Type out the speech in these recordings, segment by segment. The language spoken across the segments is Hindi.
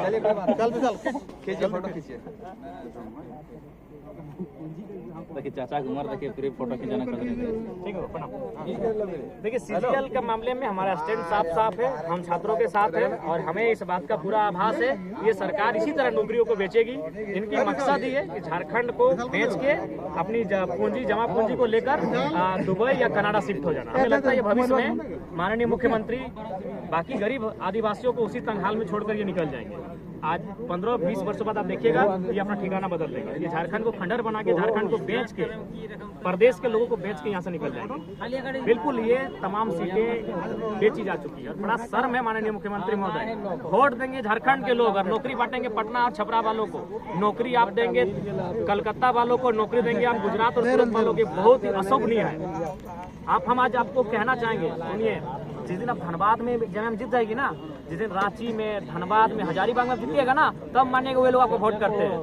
चलिए कोई बात, चल खींचिए, फोटो खींचिए। देखिए चाचा की उम्र देखिए, फिर फोटो खिंचाना कर रहे थे। ठीक है प्रणाम। देखिए सीजीएल के मामले में हमारा स्टैंड साफ है, हम छात्रों के साथ हैं और हमें इस बात का पूरा आभास है ये सरकार इसी तरह नौकरियों को बेचेगी। इनकी मकसद ये कि झारखंड को बेच के अपनी जमा पूंजी को लेकर दुबई या कनाडा शिफ्ट हो जाना। हमें लगता है ये भविष्य में माननीय मुख्यमंत्री बाकी गरीब आदिवासियों को उसी तंगहाल में छोड़कर ये निकल जाएंगे। आज 15-20 वर्षों बाद आप देखिएगा ये अपना ठिकाना बदल देगा। ये झारखंड को खंडर बना के, झारखंड को बेच के, प्रदेश के लोगों को बेच के यहाँ से निकल जाएंगे। बिल्कुल ये तमाम सीटें बेची जा चुकी है और बड़ा शर्म है माननीय मुख्यमंत्री महोदय। वोट देंगे झारखंड के लोग और नौकरी बांटेंगे पटना और छपरा वालों को, नौकरी आप देंगे कलकत्ता वालों को, नौकरी देंगे आप गुजरात और सूरत वालों को। बहुत ही अशोभनीय है। हम आज आपको कहना चाहेंगे, सुनिए, जिस दिन आप धनबाद में जब जीत जाएगी ना, जिस दिन रांची में, धनबाद में, हजारीबाग में जीतिएगा ना, तब मानिएगा वे लोग आपको वोट करते हैं।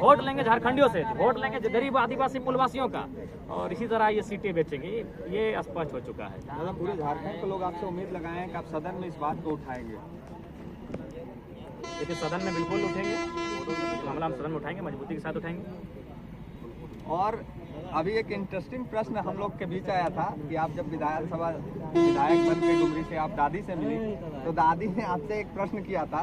वोट लेंगे झारखंडियों से, वोट लेंगे गरीब आदिवासी मूलवासियों का और इसी तरह ये सीटें बेचेंगे। ये स्पष्ट हो चुका है। दादा पूरे झारखंड के लोग आपसे उम्मीद लगाए हैं कि आप सदन में इस बात को उठाएंगे। देखिए सदन में बिल्कुल उठेंगे, मामला हम सदन में उठाएंगे, मजबूती के साथ उठाएंगे। और अभी एक इंटरेस्टिंग प्रश्न हम लोग के बीच आया था कि आप जब विधायक बन के डुमरी से आप दादी से मिली तो दादी ने आपसे एक प्रश्न किया था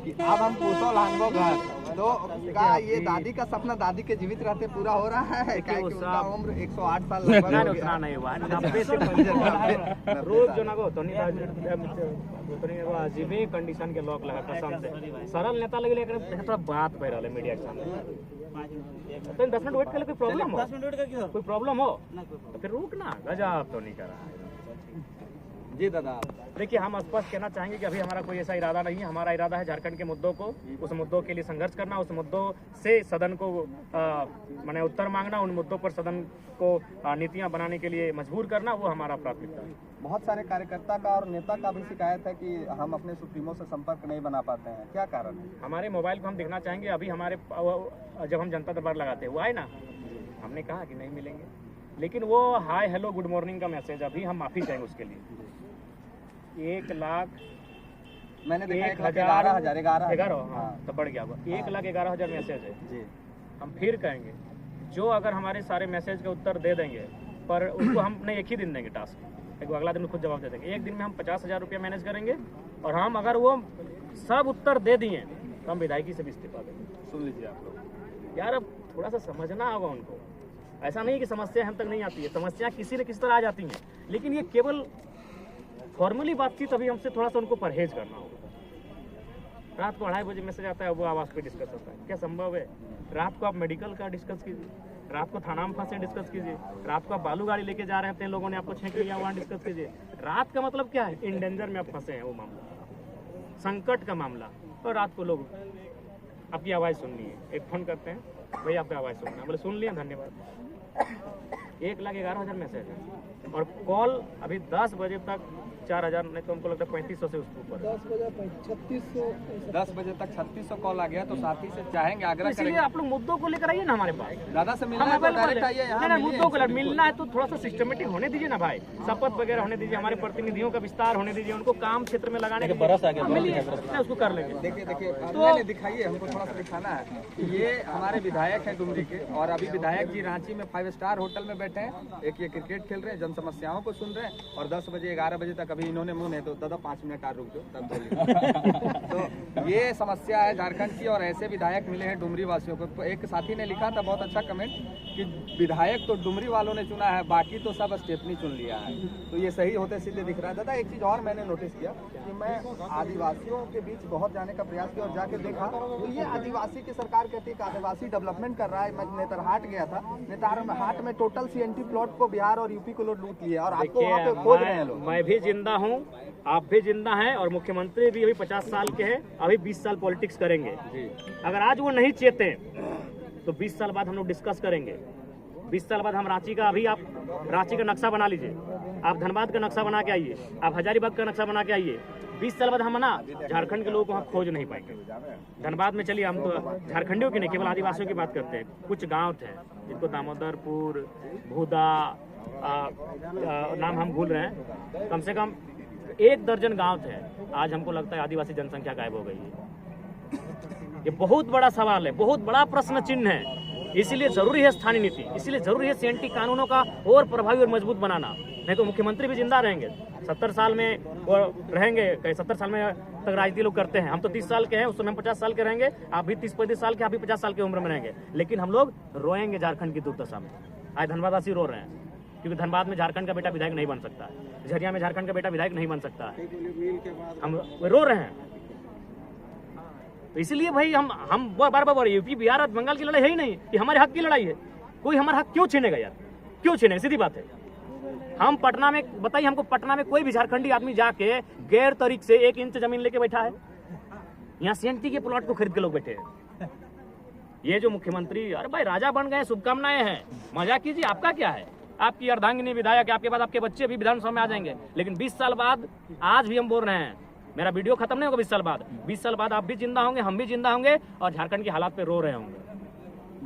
कि अब हम पूछो लांगो घर, तो क्या ये दादी का सपना दादी के जीवित रहते पूरा हो रहा है? क्या उनका उम्र 108 साल उतना नहीं हुआ है, 90 से रोज जो ना को तो अजीबे कंडीशन के लोग लगा कसम से सरल नेता लगे, लेकिन थोड़ा बात बह रहा है मीडिया के सामने। तो 10 मिनट वेट कर ले, कोई प्रॉब्लम हो, 10 मिनट वेट कर, कोई प्रॉब्लम हो तो फिर रुकना, गजब तो नहीं कर रहा है। जी दादा देखिए हम स्पष्ट कहना चाहेंगे कि अभी हमारा कोई ऐसा इरादा नहीं है। हमारा इरादा है झारखंड के मुद्दों को, उस मुद्दों के लिए संघर्ष करना, उस मुद्दों से सदन को माने उत्तर मांगना, उन मुद्दों पर सदन को नीतियां बनाने के लिए मजबूर करना, वो हमारा प्राथमिकता है। बहुत सारे कार्यकर्ता का और नेता का भी शिकायत है कि हम अपने सुप्रीमो से संपर्क नहीं बना पाते हैं, क्या कारण है? हमारे मोबाइल को हम देखना चाहेंगे। अभी हमारे जब हम जनता दरबार लगाते हैं वो आए ना, हमने कहा कि नहीं मिलेंगे, लेकिन वो हाय हेलो गुड मॉर्निंग का मैसेज अभी हम माफी चाहेंगे उसके लिए। 1 लाख मैंने देखा 1,11,000 हाँ तो बढ़ गया, 1,11,000 मैसेज है जी। हम फिर कहेंगे जो अगर हमारे सारे मैसेज का उत्तर दे देंगे, पर उसको हम नहीं एक ही दिन देंगे टास्क, एक अगला दिन खुद जवाब दे देंगे। एक दिन में हम 50,000 रुपया मैनेज करेंगे और हम अगर वो सब उत्तर दे दिए तो हम विधायकी से भी इस्तीफा देंगे। सुन लीजिए आप लोग यार, अब थोड़ा सा समझना होगा उनको। ऐसा नहीं कि समस्या हम तक नहीं आती है, समस्या किसी न किसी तरह आ जाती हैं, लेकिन ये केवल फॉर्मली बातचीत, अभी हमसे थोड़ा सा उनको परहेज करना होगा। रात को 2:30 बजे मैसेज आता है, वो आवाज़ पे डिस्कस होता है, क्या संभव है? रात को आप मेडिकल का डिस्कस कीजिए, रात को थाना में फंसे डिस्कस कीजिए, रात को आप बालू गाड़ी लेके जा रहे थे, लोगों ने आपको छेक लिया वहाँ डिस्कस कीजिए। रात का मतलब क्या है? इन डेंजर में आप फंसे हैं, वो मामला संकट का मामला, और रात को लोग आपकी आवाज़ सुननी है, एक फोन करते हैं, भाई आपकी आवाज़ सुनना, बोले सुन लिया धन्यवाद। 1,11,000 मैसेज है और कॉल अभी 10 बजे तक 4,000, नहीं तो हमको लगता है 3,500 से उसके ऊपर। 10 बजे तक 3600 कॉल आ गया, तो साथी से चाहेंगे आग्रह करेंगे आप लोग मुद्दों को लेकर आइए ना हमारे पास, दादा से मिलना है तो डायरेक्ट आइए यहाँ। मुद्दों को मिलना है तो थोड़ा सा सिस्टमेटिक होने दीजिए ना भाई, शपथ वगैरह होने दीजिए, हमारे प्रतिनिधियों का विस्तार होने दीजिए, उनको काम क्षेत्र में लगाने के बरस आ गया, मिलिए, उसको कर लेंगे। देखिए तो दिखाइए, हमको थोड़ा सा दिखाना है। ये हमारे विधायक हैं डुमरी के, और अभी विधायक जी रांची में 5 स्टार होटल में बैठे हैं, एक ये क्रिकेट खेल रहे हैं, जन समस्याओं को सुन रहे हैं, और 10 बजे 11 बजे तक अभी इन्होंने मुंह नहीं, तो दादा 5 मिनट और रुक दो तब बोलिए। तो ये समस्या है झारखंड की, और ऐसे विधायक मिले हैं डुमरी वासियों को। एक साथी ने लिखा था बहुत अच्छा कमेंट कि विधायक तो डुमरी वालों ने चुना है, बाकी तो सब स्टेपनी चुन लिया है। तो ये सही होते सीधे दिख रहा है। दादा एक चीज़ और मैंने नोटिस किया कि मैं आदिवासियों के बीच बहुत जाने का प्रयास किया और जाके देखा तो ये आदिवासी की सरकार कहती है कि आदिवासी डेवलपमेंट कर रहा है। मैं नेतरहाट गया था, नेतरहाट में टोटल CNT प्लॉट को बिहार और यूपी को लूट लिया, और आपको वहाँ पे खोज रहे हैं लोग। मैं भी जिंदा हूँ, आप भी जिंदा हैं, और मुख्यमंत्री भी अभी 50 साल के हैं, अभी 20 साल पॉलिटिक्स करेंगे। अगर आज वो नहीं चेते तो 20 साल बाद हम लोग डिस्कस करेंगे। 20 साल बाद हम रांची का, अभी आप रांची का नक्शा बना लीजिए, आप धनबाद का नक्शा बना के आइए, आप हजारीबाग का नक्शा बना के आइए। 20 साल बाद हम ना झारखंड के लोगों को हम खोज नहीं पाएंगे। धनबाद में चलिए, हम तो झारखंडियों की नहीं केवल आदिवासियों की बात करते हैं। कुछ गांव थे जिनको दामोदरपुर, भूदा नाम हम भूल रहे हैं, कम से कम 1 दर्जन गांव थे, आज हमको लगता है आदिवासी जनसंख्या गायब हो गई है। ये बहुत बड़ा सवाल है, बहुत बड़ा प्रश्न चिन्ह है। इसीलिए जरूरी है स्थानीय नीति, इसीलिए जरूरी है CNT कानूनों का और प्रभावी और मजबूत बनाना, नहीं तो मुख्यमंत्री भी जिंदा रहेंगे, 70 साल में वो रहेंगे, 70 साल में तक राजनीति लोग करते हैं। हम तो 30 साल के हैं, उस समय हम 50 साल के रहेंगे, आप भी 30-35 साल के, आप भी 50 साल की उम्र में रहेंगे, लेकिन हम लोग रोएंगे झारखंड की दुर्दशा में। आज धनबादवासी रो रहे हैं, क्योंकि धनबाद में झारखंड का बेटा विधायक नहीं बन सकता है, झरिया में झारखंड का बेटा विधायक नहीं बन सकता है, हम रो रहे हैं। तो इसलिए भाई हम बार बार यूपी बिहार और बंगाल की लड़ाई है ही नहीं, ये हमारे हक की लड़ाई है। कोई हमारा हक क्यों छीनेगा यार, क्यों छीनेगा, सीधी बात है। हम पटना में, बताइए हमको, पटना में कोई भी झारखंडी आदमी जाके गैर तरीक से 1 इंच जमीन लेके बैठा है? यहाँ CNT के प्लॉट को खरीद के लोग बैठे हैं। ये जो मुख्यमंत्री, अरे भाई राजा बन गए, शुभकामनाएं हैं, मजा कीजिए, आपका क्या है? आपकी अर्धांगिनी विधायक, आपके बाद आपके बच्चे भी विधानसभा में आ जाएंगे, लेकिन 20 साल बाद, आज भी हम बोल रहे हैं, मेरा वीडियो खत्म नहीं होगा 20 साल बाद, 20 साल बाद आप भी जिंदा होंगे, हम भी जिंदा होंगे, और झारखंड की हालात पे रो रहे होंगे।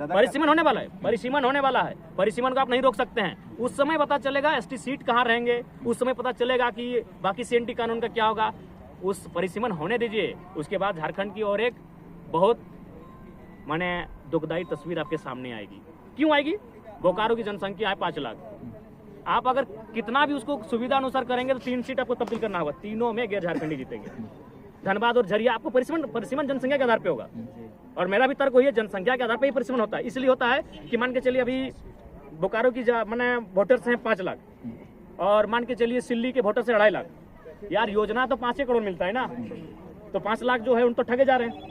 परिसीमन होने वाला है, परिसीमन होने वाला है, परिसीमन को आप नहीं रोक सकते हैं। उस समय पता चलेगा ST सीट कहाँ रहेंगे, उस समय पता चलेगा कि बाकी CNT कानून का क्या होगा। उस परिसीमन होने दीजिए, उसके बाद झारखंड की और एक बहुत माने दुखदायी तस्वीर आपके सामने आएगी। क्यों आएगी? बोकारो की जनसंख्या है 5 लाख, आप अगर कितना भी उसको सुविधा अनुसार करेंगे तो 3 सीट आपको तब्दील करना होगा, तीनों में गैर झारखंडी जीतेंगे। धनबाद और झरिया आपको परिसीमन जनसंख्या के आधार पे होगा, और मेरा भी तर्क वही है, जनसंख्या के आधार पे ही परिसीमन होता है। इसलिए होता है कि मान के चलिए अभी बोकारो की माने वोटर्स हैं 5 लाख, और मान के चलिए सिल्ली के वोटर्स हैं 2.5 लाख। यार योजना तो 5 करोड़ मिलता है ना, तो 5 लाख जो है उन तो ठगे जा रहे हैं।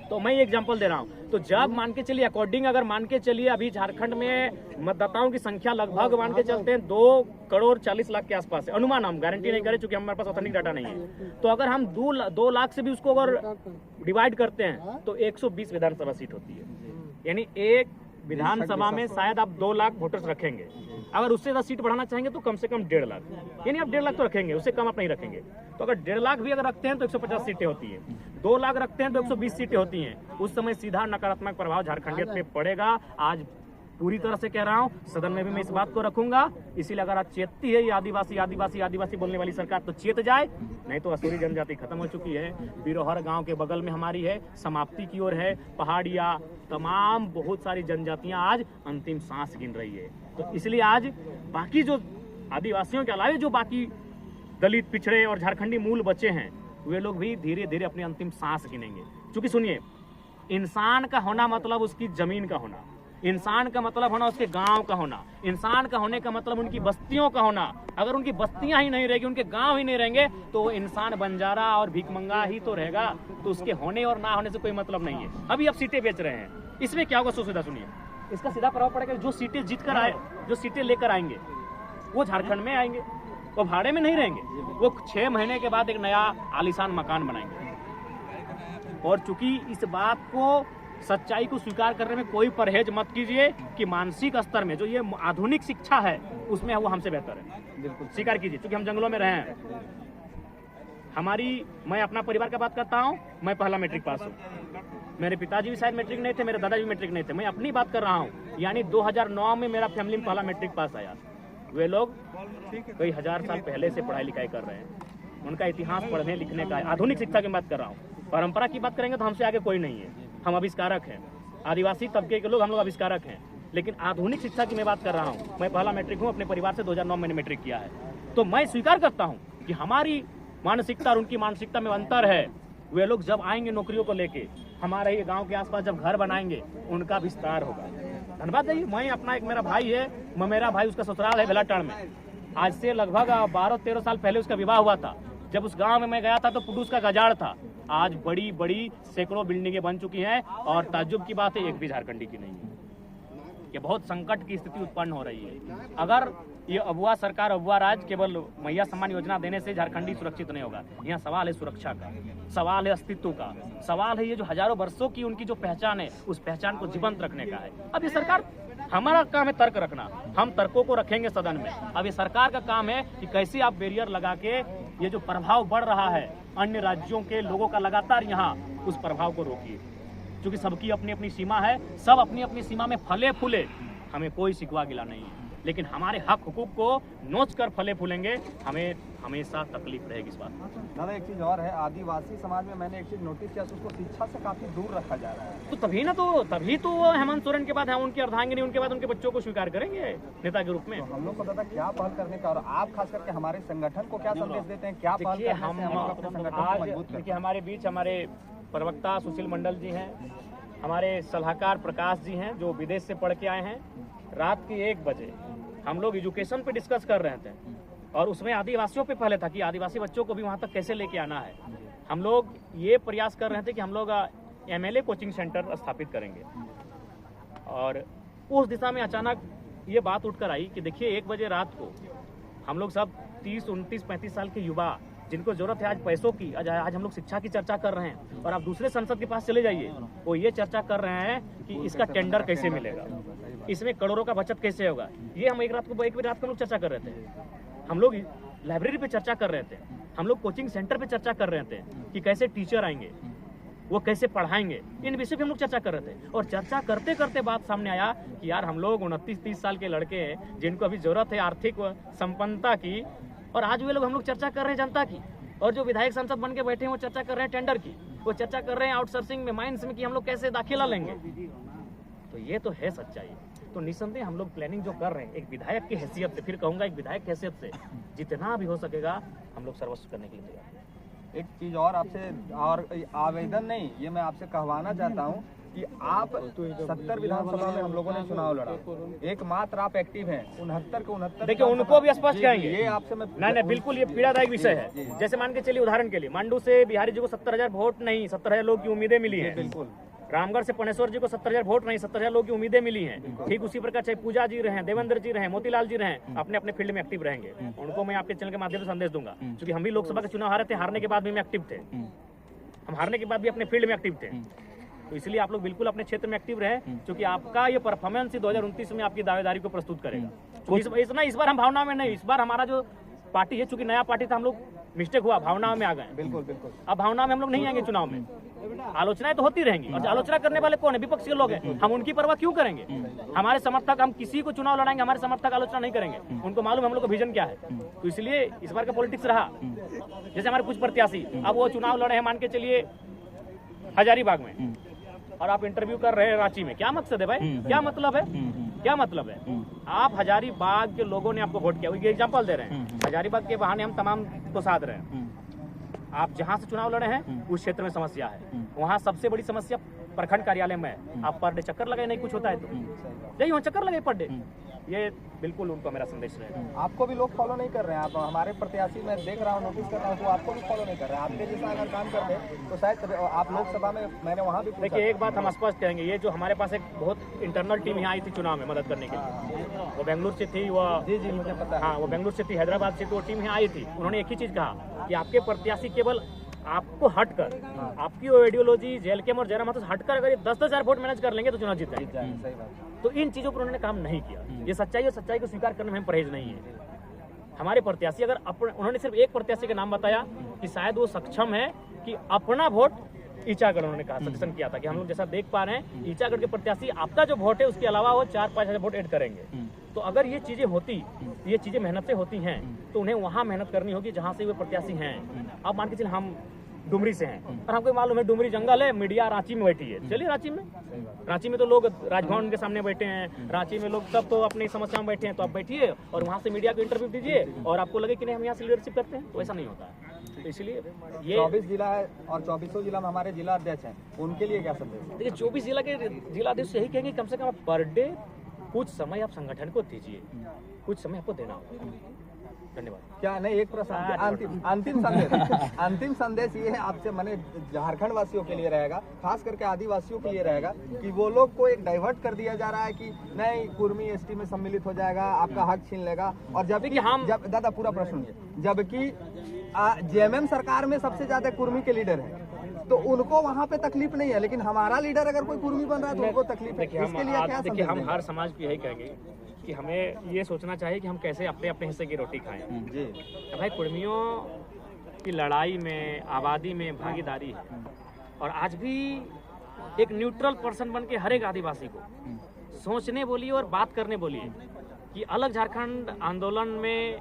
तो मैं एग्जांपल दे रहा हूं, तो जब मान के चलिए अकॉर्डिंग, अगर मान के चलिए अभी झारखंड में मतदाताओं की संख्या लगभग मान के चलते हैं 2 करोड़ 40 लाख के आसपास है, अनुमान, हम गारंटी नहीं करें क्योंकि हमारे पास ऑथेंटिक डाटा नहीं है। तो अगर हम 2 लाख से भी उसको अगर डिवाइड करते हैं तो 120 विधानसभा सीट होती है, यानी एक विधानसभा में शायद आप 2 लाख वोटर्स रखेंगे। अगर उससे 10 सीट बढ़ाना चाहेंगे तो कम से कम 1.5 लाख, यानी आप 1.5 लाख तो रखेंगे, उससे कम आप नहीं रखेंगे। तो अगर 1.5 लाख भी अगर रखते हैं तो 150 सीटें होती है, 2 लाख रखते हैं तो 120 सीटें होती हैं। उस समय सीधा नकारात्मक प्रभाव झारखंडियत पे पड़ेगा। आज पूरी तरह से कह रहा हूं, सदन में भी मैं इस बात को रखूंगा। इसीलिए अगर आज चेतती है ये आदिवासी आदिवासी आदिवासी बोलने वाली सरकार, तो चेत जाए, नहीं तो असुरी जनजाति खत्म हो चुकी है। बिरोहर गांव के बगल में हमारी है, समाप्ति की ओर है, पहाड़िया, तमाम बहुत सारी जनजातियां आज अंतिम सांस गिन रही है। तो इसलिए आज बाकी जो आदिवासियों के अलावा जो बाकी दलित, पिछड़े और झारखंडी मूल बचे हैं, वे लोग भी धीरे धीरे अपनी अंतिम सांस गिनेंगे। क्योंकि सुनिए, इंसान का होना मतलब उसकी जमीन का होना, इंसान का मतलब होना उसके गांव का होना, इंसान का होने का मतलब उनकी बस्तियों का होना। अगर उनकी बस्तियां ही नहीं रहेगी, उनके गांव ही नहीं रहेंगे, तो इंसान बंजारा और भिखमंगा ही तो रहेगा। तो उसके होने और ना होने से कोई मतलब नहीं है। अभी आप सीटें बेच रहे हैं, इसमें क्या होगा सुविधा सुनिए, इसका सीधा प्रभाव पड़ेगा। जो सीटें जीत कर आए, जो सीटें लेकर आएंगे, वो झारखंड में आएंगे, वो भाड़े में नहीं रहेंगे, वो 6 महीने के बाद एक नया आलीशान मकान बनाएंगे। और चूंकि इस बात को, सच्चाई को स्वीकार करने में कोई परहेज मत कीजिए कि मानसिक स्तर में जो ये आधुनिक शिक्षा है उसमें वो हमसे बेहतर है, बिल्कुल स्वीकार कीजिए। क्योंकि हम जंगलों में रहे हैं, मैं अपना परिवार का बात करता हूँ, मैं पहला मैट्रिक पास हूँ, मेरे पिताजी भी शायद मैट्रिक नहीं थे, मेरे दादाजी भी मैट्रिक नहीं थे, मैं अपनी बात कर रहा हूँ। यानी 2009 में मेरा फैमिली में पहला मैट्रिक पास आया। वे लोग कई हजार साल पहले से पढ़ाई लिखाई कर रहे हैं, उनका इतिहास पढ़ने लिखने का, आधुनिक शिक्षा की बात कर रहा हूँ। परंपरा की बात करेंगे तो हमसे आगे कोई नहीं है, हम आविष्कारक हैं, आदिवासी तबके के लोग हम लोग आविष्कारक हैं। लेकिन आधुनिक शिक्षा की मैं बात कर रहा हूँ, मैं पहला मैट्रिक हूँ, अपने परिवार से 2009 मैंने मैट्रिक किया है। तो मैं स्वीकार करता हूँ कि हमारी मानसिकता और उनकी मानसिकता में अंतर है। वे लोग जब आएंगे नौकरियों को लेके, हमारे ये गांव के आसपास जब घर बनाएंगे, उनका विस्तार होगा। धन्यवाद जी। मैं अपना एक मेरा भाई है, मेरा भाई, उसका ससुराल है बेलाटाड़ में। आज से लगभग 12-13 साल पहले उसका विवाह हुआ था। जब उस गांव में मैं गया था तो पुरुष का गजाड़ था। आज बड़ी बड़ी सैकड़ों बिल्डिंगें बन चुकी हैं, और ताज्जुब की बात है एक भी झारखंडी की नहीं है। ये बहुत संकट की स्थिति उत्पन्न हो रही है। अगर ये अबुआ सरकार, अबुआ राज केवल मैया सम्मान योजना देने से झारखंडी सुरक्षित नहीं होगा। यहाँ सवाल है सुरक्षा का, सवाल है अस्तित्व का, सवाल है ये जो हजारों वर्षों की उनकी जो पहचान है, उस पहचान को जीवंत रखने का है। अब ये सरकार, हमारा काम है तर्क रखना, हम तर्कों को रखेंगे सदन में। अब ये सरकार का काम है कि कैसे आप बैरियर लगा के ये जो प्रभाव बढ़ रहा है अन्य राज्यों के लोगों का लगातार यहाँ, उस प्रभाव को रोकिए। क्योंकि सबकी अपनी अपनी सीमा है, सब अपनी अपनी सीमा में फले फूले, हमें कोई शिकवा गिला नहीं है। लेकिन हमारे हक हुकूक को नोच कर फले फूलेंगे, हमें हमेशा तकलीफ रहेगी इस बात में। दादा एक चीज़ और है, आदिवासी समाज में मैंने एक चीज़ नोटिस किया, उसको शिक्षा से काफ़ी दूर रखा जा रहा है। तो तभी तो वो हेमंत सोरेन के बाद हम उनकी अर्धांगिनी, उनके बाद उनके बच्चों को स्वीकार करेंगे नेता के रूप में। तो हम लोग को दादा क्या पहल करने का, और आप खास करके हमारे संगठन को क्या संदेश देते हैं, क्या पहल देखिए, करने से हम लोग अपने संगठन को आज मजबूत देखिए करें? हमारे बीच हमारे प्रवक्ता सुशील मंडल जी हैं, हमारे सलाहकार प्रकाश जी हैं जो विदेश से पढ़ के आए हैं। रात के 1 बजे हम लोग एजुकेशन पे डिस्कस कर रहे थे और उसमें आदिवासियों पे पहले था कि आदिवासी बच्चों को भी वहाँ तक कैसे लेके आना है। हम लोग ये प्रयास कर रहे थे कि हम लोग MLA कोचिंग सेंटर स्थापित करेंगे, और उस दिशा में अचानक ये बात उठकर आई कि देखिए 1 बजे रात को हम लोग सब 30, 29, 35 साल के युवा जिनको जरूरत है आज पैसों की, आज हम लोग शिक्षा की चर्चा कर रहे हैं, और आप दूसरे संसद के पास चले जाइए, वो ये चर्चा कर रहे हैं कि इसका टेंडर कैसे मिलेगा, इसमें करोड़ों का बचत कैसे होगा। ये हम एक बजे रात को हम लोग चर्चा कर रहे थे। हम लोग लाइब्रेरी पे चर्चा कर रहे थे, हम लोग कोचिंग सेंटर पे चर्चा कर रहे थे कि कैसे टीचर आएंगे, वो कैसे पढ़ाएंगे, इन विषय पे हम लोग चर्चा कर रहे थे। और चर्चा करते करते बात सामने आया कि यार हम लोग 29-30 साल के लड़के हैं जिनको अभी जरूरत है आर्थिक संपन्नता की, और आज वे लोग हम लोग चर्चा कर रहे हैं जनता की। और जो विधायक सांसद बन के बैठे हैं वो चर्चा कर रहे हैं टेंडर की, वो चर्चा कर रहे हैं आउटसोर्सिंग में, माइंस में कि हम लोग कैसे दाखिला लेंगे। तो ये तो है सच्चाई। तो निसंदेह हम लोग प्लानिंग जो कर रहे हैं एक विधायक की हैसियत से, फिर कहूँगा एक विधायक की हैसियत से जितना भी हो सकेगा हम लोग सर्वस्व करने के लिए तैयार हैं। एक चीज़ और आपसे, और आवेदन नहीं, ये मैं आपसे कहवाना चाहता हूँ कि आप 70 विधानसभा में हम लोगों ने चुनाव लड़ा, एकमात्र आप एक्टिव हैं 69 के 69। देखिए उनको भी स्पष्ट कहेंगे, ये आपसे मैं नहीं बिल्कुल ये पीड़ादायक विषय है। जैसे मान के चलिए उदाहरण के लिए मांडू से बिहारी जी को 70,000 वोट नहीं 70,000 लोग की उम्मीदें मिली हैं। बिल्कुल। रामगढ़ से पनेश्वर जी को 70,000 वोट नहीं 70,000 लोग की उम्मीदें मिली हैं। ठीक उसी प्रकार चाहे पूजा जी रहे, देवेंद्र जी रहे, मोतीलाल जी रहे, अपने अपने फील्ड में एक्टिव रहेंगे। उनको मैं आपके चैनल के माध्यम से संदेश दूंगा, क्योंकि हम भी लोकसभा के चुनाव हारे थे, हारने के बाद भी मैं एक्टिव थे, हम हारने के बाद भी अपने फील्ड में एक्टिव थे। तो इसलिए आप लोग बिल्कुल अपने क्षेत्र में एक्टिव रहे, क्योंकि आपका ये परफॉर्मेंस ही 2029 में आपकी दावेदारी को प्रस्तुत करेगा। इस बार हम भावना में नहीं, इस बार हमारा जो पार्टी है, चूंकि नया पार्टी था, हम लोग मिस्टेक हुआ, भावनाओं में आ गए। बिल्कुल बिल्कुल। अब भावना में हम लोग नहीं आएंगे चुनाव में। आलोचनाएं तो होती रहेंगी, और आलोचना करने वाले कौन है? विपक्ष के लोग हैं। हम उनकी परवाह क्यों करेंगे? हमारे समर्थक, हम किसी को चुनाव लड़ाएंगे, हमारे समर्थक आलोचना नहीं करेंगे। उनको मालूम है हम लोग का विजन क्या है। तो इसलिए इस बार का पॉलिटिक्स रहा, जैसे हमारे कुछ प्रत्याशी अब वो चुनाव लड़े हैं, मान के चलिए हजारीबाग में, और आप इंटरव्यू कर रहे हैं रांची में। क्या मकसद है भाई? क्या मतलब है? क्या मतलब है? आप हजारीबाग के लोगों ने आपको वोट किया, ये एग्जांपल दे रहे हैं। हजारीबाग के बहाने हम तमाम को साध रहे हैं। आप जहां से चुनाव लड़े हैं उस क्षेत्र में समस्या है, वहां सबसे बड़ी समस्या प्रखंड कार्यालय में है। आप पर डे चक्कर लगाए, नहीं कुछ होता है तो यही वहाँ चक्कर लगाए पर डे। ये बिल्कुल उनको मेरा संदेश रहेगा। आपको भी लोग फॉलो नहीं कर रहे हैं। आप हमारे प्रत्याशी मैं देख रहा हूँ, नोटिस कर रहा हूँ, तो आपको भी फॉलो नहीं कर रहे हैं। आपके जैसा अगर काम करते तो शायद आप लोकसभा में, मैंने वहाँ भी देखिए एक बात हम स्पष्ट कहेंगे, ये जो हमारे पास एक बहुत इंटरनल टीम यहाँ आई थी चुनाव में मदद करने के लिए, वो बेंगलुरु से थी, वो जी मुझे पता है। हाँ वो बेंगलुरु से थी, हैदराबाद से, तो वो टीम यहाँ आई थी। उन्होंने एक ही चीज़ कहा कि आपके प्रत्याशी केवल आपको हटकर, आपकी वो आइडियोलॉजी जेलकेम और जयराम हटकर अगर ये 10,000 वोट मैनेज कर लेंगे तो चुनाव जीत जाएंगे। सही बात। तो इन चीज़ों पर उन्होंने काम नहीं किया। ये सच्चाई और सच्चाई को स्वीकार करने में परहेज नहीं है। हमारे प्रत्याशी अगर उन्होंने सिर्फ एक प्रत्याशी का नाम बताया कि शायद वो सक्षम है कि अपना वोट ईचागढ़, उन्होंने कहा, सजेशन किया था कि हम लोग जैसा देख पा रहे हैं ईचागढ़ के प्रत्याशी आपका जो वोट है उसके अलावा वो 4-5 हजार वोट ऐड करेंगे। तो अगर ये चीजें होती, ये चीजें मेहनत से होती हैं, तो उन्हें वहाँ मेहनत करनी होगी जहाँ से वे प्रत्याशी हैं। अब मान के चलिए हम डुमरी से हैं और हमको मालूम है डुमरी जंगल है, मीडिया रांची में बैठी है, चलिए रांची में तो लोग राजभवन के सामने बैठे हैं, रांची में लोग सब तो अपनी समस्या में बैठे हैं, तो आप बैठिए और वहाँ से मीडिया को इंटरव्यू दीजिए और आपको लगे कि नहीं हम यहाँ से लीडरशिप करते हैं, तो ऐसा नहीं होता है। तो इसलिए ये 24 जिला है और 24 जिला में हमारे जिला अध्यक्ष हैं, उनके लिए क्या संदेश? देखिए 24 जिला के जिलाध्यक्ष यही कहेंगे कम से कम पर डे कुछ समय आप संगठन को दीजिए, कुछ समय आपको देना होगा। धन्यवाद। क्या नहीं, एक प्रश्न, अंतिम संदेश ये है आपसे, मैंने झारखंड वासियों के लिए रहेगा, खास करके आदिवासियों के लिए रहेगा कि वो लोग को एक डाइवर्ट कर दिया जा रहा है कि नहीं कुर्मी एसटी में सम्मिलित हो जाएगा, आपका हक छीन लेगा, और जबकि हम दादा पूरा प्रश्न ये, जबकि जेएमएम सरकार में सबसे ज्यादा कुर्मी के लीडर है, तो उनको वहाँ पे तकलीफ नहीं है, लेकिन हमारा लीडर अगर कोई कुर्मी बन रहा है तो उनको तकलीफ है। इसके लिए क्या? देखिए हम हर समाज को यही कहेंगे कि हमें ये सोचना चाहिए कि हम कैसे अपने अपने हिस्से की रोटी खाएं। जी तो भाई कुर्मियों की लड़ाई में, आबादी में भागीदारी है, और आज भी एक न्यूट्रल पर्सन बन के हर एक आदिवासी को सोचने बोलिए और बात करने बोलिए कि अलग झारखंड आंदोलन में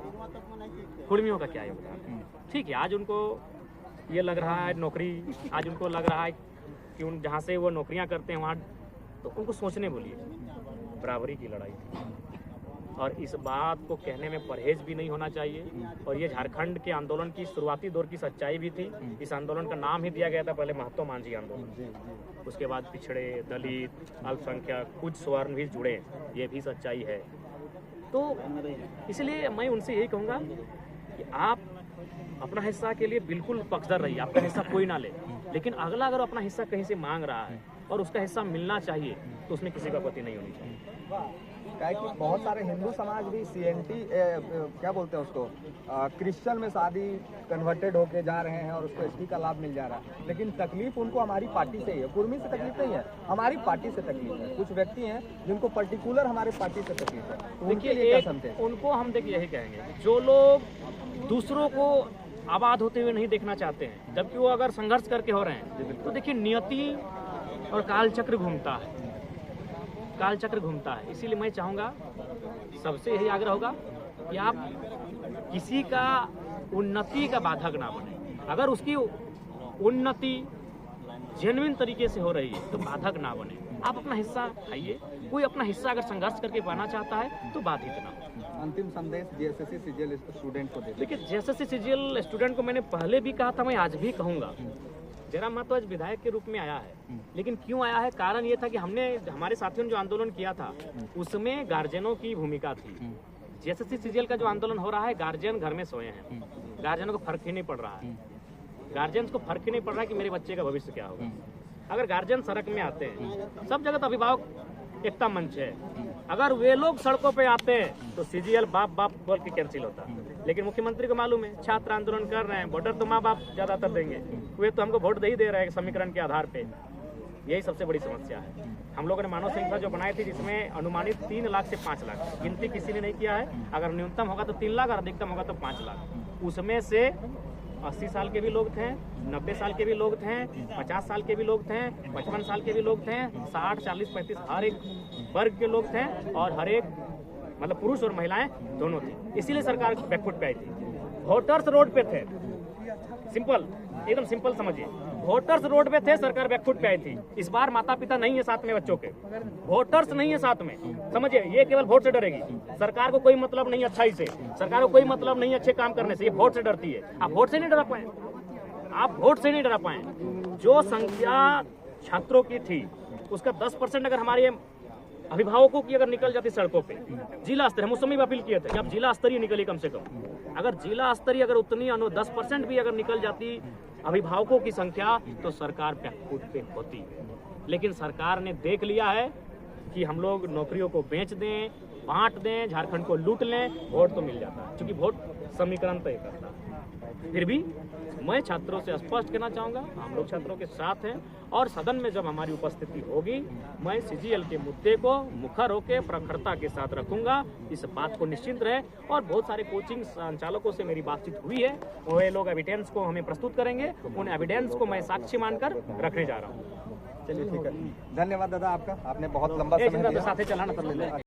कुर्मियों का क्या योगदान। ठीक है, आज उनको ये लग रहा है नौकरी, आज उनको लग रहा है कि उन जहाँ से वो नौकरियाँ करते हैं वहाँ, तो उनको सोचने बोलिए। बराबरी की लड़ाई थी और इस बात को कहने में परहेज भी नहीं होना चाहिए। और ये झारखंड के आंदोलन की शुरुआती दौर की सच्चाई भी थी। इस आंदोलन का नाम ही दिया गया था पहले महात्मा मांझी आंदोलन, उसके बाद पिछड़े, दलित, अल्पसंख्यक, कुछ स्वर्ण भी जुड़े, ये भी सच्चाई है। तो इसलिए मैं उनसे यही कहूँगा कि आप अपना हिस्सा के लिए बिल्कुल पक्षधर रहिए, आपका हिस्सा कोई ना ले, लेकिन अगला अगर अपना हिस्सा कहीं से मांग रहा है और उसका हिस्सा मिलना चाहिए तो उसमें किसी का आपत्ति नहीं होनी चाहिए। क्या है कि बहुत सारे हिंदू समाज भी सीएनटी क्या बोलते हैं उसको, क्रिश्चियन में शादी कन्वर्टेड होके जा रहे हैं और उसको एसटी का लाभ मिल जा रहा है, लेकिन तकलीफ उनको हमारी पार्टी से ही है। कुर्मी से तकलीफ नहीं है, हमारी पार्टी से तकलीफ है। कुछ व्यक्ति हैं जिनको पर्टिकुलर हमारे पार्टी से तकलीफ है, तो उनके लिए क्या समझते हैं? उनको हम देखिए यही कहेंगे, जो लोग दूसरों को आबाद होते हुए नहीं देखना चाहते हैं, जबकि वो अगर संघर्ष करके हो रहे हैं, तो देखिए नियति और कालचक्र घूमता है, कालचक्र घूमता है। इसीलिए मैं चाहूँगा, सबसे यही आग्रह होगा कि आप किसी का उन्नति का बाधक ना बने। अगर उसकी उन्नति जेन्युइन तरीके से हो रही है तो बाधक ना बने, आप अपना हिस्सा खाइए। कोई अपना हिस्सा अगर संघर्ष करके पाना चाहता है तो बाधित ना हो। अंतिम संदेश जेएसएससी सीजीएल स्टूडेंट को दे। देखिए, जेएसएससी सीजीएल स्टूडेंट को मैंने पहले भी कहा था, मैं आज भी कहूँगा, जयराम महतो आज विधायक के रूप में आया है, लेकिन क्यों आया है, कारण ये था कि हमारे साथियों ने जो आंदोलन किया था उसमें गार्जियनों की भूमिका थी। जेएसएससी सीजीएल का जो आंदोलन हो रहा है, गार्जियन घर में सोए हैं, गार्जियनों को फर्क ही नहीं पड़ रहा है, गार्जियन को फर्क ही नहीं पड़ रहा है कि मेरे बच्चे का भविष्य क्या होगा। अगर गार्जियन सड़क में आते हैं, सब जगह तो अभिभावक एकता मंच है, अगर वे लोग सड़कों पे आते हैं तो सीजीएल बाप बाप बोल के कैंसिल होता है। लेकिन मुख्यमंत्री को मालूम है छात्र आंदोलन कर रहे हैं, वोटर तो माँ बाप ज्यादातर देंगे, वे तो हमको वोट दे ही दे रहे हैं समीकरण के आधार पे। यही सबसे बड़ी समस्या है। हम लोगों ने मानव श्रृंखला जो बनाई थी, जिसमें अनुमानित 3 लाख से 5 लाख, गिनती किसी ने नहीं किया है, अगर न्यूनतम होगा तो 3 लाख और अधिकतम होगा तो 5 लाख। उसमें से 80 साल के भी लोग थे, 90 साल के भी लोग थे, 50 साल के भी लोग थे, 55 साल के भी लोग थे, 60, 40, 35 हर एक वर्ग के लोग थे, और हर एक मतलब पुरुष और महिलाएं दोनों थी। इसीलिए सरकार बैकफुट पे आई थी। वोटर्स रोड पे थे, सिंपल, एकदम सिंपल समझिए, वोटर्स रोड पे थे, सरकार बैकफुट पे आई थी। इस बार माता पिता नहीं है साथ में बच्चों के, वोटर्स नहीं है साथ में, समझिए, ये केवल वोट से डरेगी। सरकार को कोई मतलब नहीं अच्छाई से, सरकार को कोई मतलब नहीं अच्छे काम करने से, ये वोट से डरती है। आप वोट से नहीं डरा पाए, आप वोट से नहीं डरा पाए। जो संख्या छात्रों की थी उसका 10% अगर हमारे अभिभावकों की अगर निकल जाती सड़कों पे, जिला स्तरीय, हम उस समय भी अपील किए थे कि आप जिला स्तरीय निकली कम से कम, अगर जिला स्तरीय अगर उतनी 10% भी अगर निकल जाती अभिभावकों की संख्या, तो सरकार बैकफुट पे होती। लेकिन सरकार ने देख लिया है कि हम लोग नौकरियों को बेच दें, बांट दें, झारखंड को लूट लें, वोट तो मिल जाता है, क्योंकि वोट समीकरण तय करता है। फिर भी मैं छात्रों से स्पष्ट कहना चाहूँगा, हम लोग छात्रों के साथ हैं, और सदन में जब हमारी उपस्थिति होगी, मैं सीजीएल के मुद्दे को मुखर होकर प्रखरता के साथ रखूंगा, इस बात को निश्चिंत रहे। और बहुत सारे कोचिंग संचालकों से मेरी बातचीत हुई है, वे लोग एविडेंस को हमें प्रस्तुत करेंगे, उन एविडेंस को मैं साक्षी मानकर रखने जा रहा हूँ। चलिए ठीक है, धन्यवाद दादा आपका, आपने बहुत लंबा समय दिया। साथ चलाना कर ले।